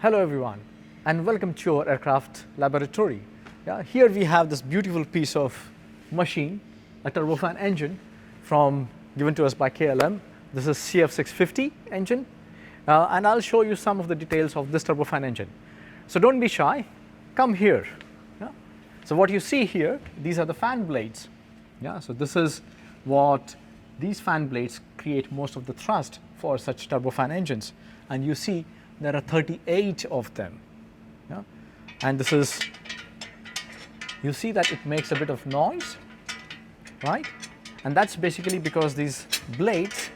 Hello everyone and welcome to our aircraft laboratory. Here we have this beautiful piece of machine, a turbofan engine given to us by KLM. This is CF650 engine and I'll show you some of the details of this turbofan engine. So don't be shy, come here. So what you see here, these are the fan blades. So this is what these fan blades create most of the thrust for such turbofan engines, and you see there are 38 of them. And this is, you see that it makes a bit of noise, right? And that's basically because these blades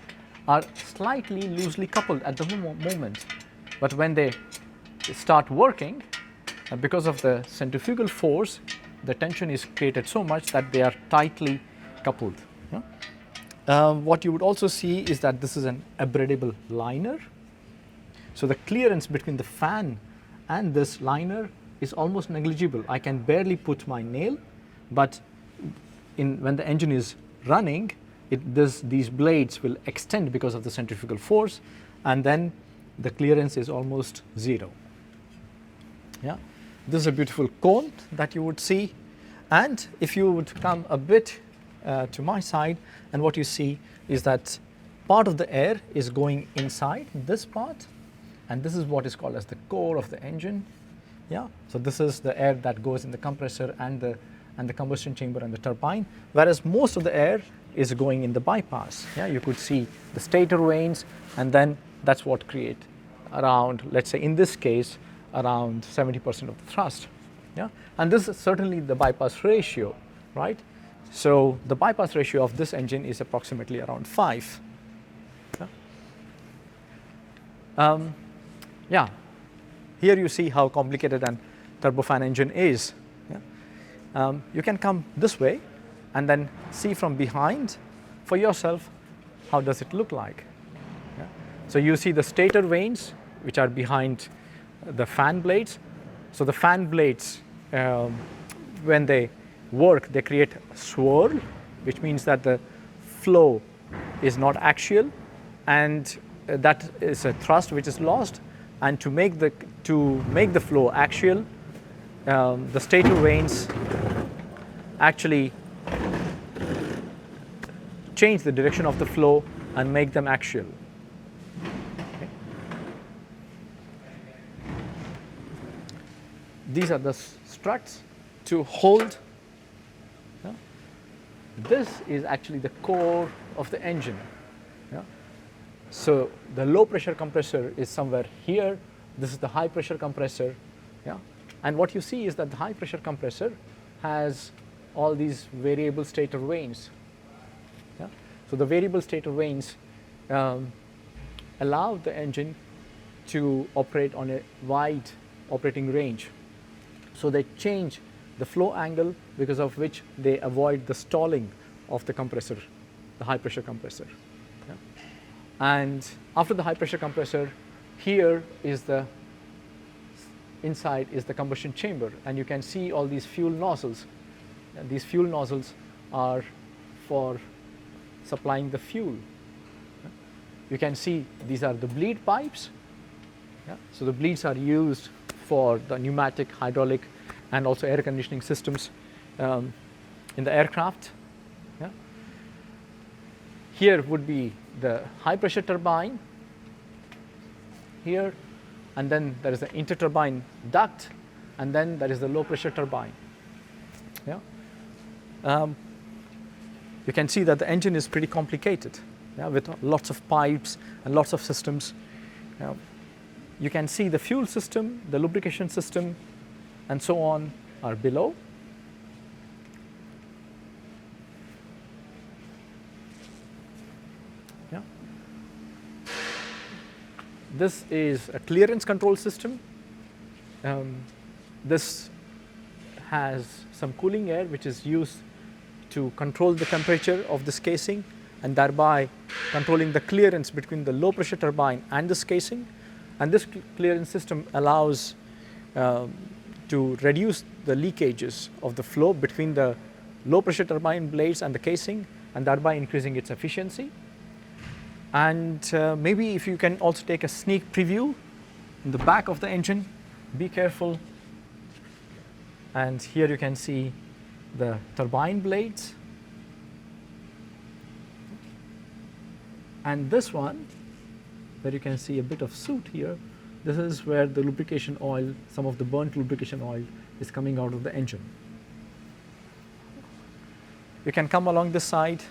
are slightly loosely coupled at the moment. But when they start working, because of the centrifugal force, the tension is created so much that they are tightly coupled. What you would also see is that this is an abradable liner. So the clearance between the fan and this liner is almost negligible. I can barely put my nail, but when the engine is running, these blades will extend because of the centrifugal force, and then the clearance is almost zero. This is a beautiful cone that you would see, and if you would come a bit to my side, and what you see is that part of the air is going inside this part, and this is what is called as the core of the engine. So this is the air that goes in the compressor and the combustion chamber and the turbine, whereas most of the air is going in the bypass. You could see the stator vanes, and then that's what create around, let's say in this case, around 70% of the thrust. And this is certainly the bypass ratio, right? So the bypass ratio of this engine is approximately around 5. Here you see how complicated an turbofan engine is. You can come this way and then see from behind for yourself how does it look like. So you see the stator vanes, which are behind the fan blades. So the fan blades, when they work, they create a swirl, which means that the flow is not axial, and that is a thrust which is lost. And to make the flow axial, the stator vanes actually change the direction of the flow and make them axial. These are the struts to hold. This is actually the core of the engine. So the low pressure compressor is somewhere here. This is the high pressure compressor. And what you see is that the high pressure compressor has all these variable stator vanes. So the variable stator vanes allow the engine to operate on a wide operating range. So they change the flow angle, because of which they avoid the stalling of the compressor, the high pressure compressor. And after the high pressure compressor, here is inside is the combustion chamber, and you can see all these fuel nozzles. And these fuel nozzles are for supplying the fuel. You can see these are the bleed pipes. So the bleeds are used for the pneumatic, hydraulic, and also air conditioning systems in the aircraft. Here would be the high pressure turbine here, and then there is the interturbine duct, and then there is the low pressure turbine. You can see that the engine is pretty complicated, with lots of pipes and lots of systems. You can see the fuel system, the lubrication system, and so on are below. This is a clearance control system. This has some cooling air which is used to control the temperature of this casing, and thereby controlling the clearance between the low pressure turbine and this casing. And this clearance system allows to reduce the leakages of the flow between the low pressure turbine blades and the casing, and thereby increasing its efficiency. And maybe if you can also take a sneak preview in the back of the engine. Be careful. And here you can see the turbine blades. And this one, where you can see a bit of soot here, this is where the lubrication oil, some of the burnt lubrication oil is coming out of the engine. You can come along this side.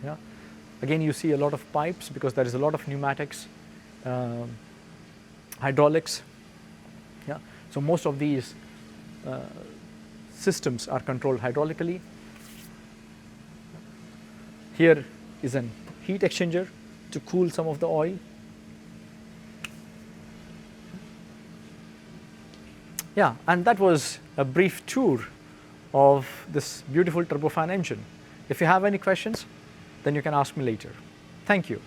Yeah. Again, you see a lot of pipes because there is a lot of pneumatics, hydraulics. Yeah. So most of these systems are controlled hydraulically. Here is an heat exchanger to cool some of the oil. Yeah, and that was a brief tour of this beautiful turbofan engine. If you have any questions, then you can ask me later. Thank you.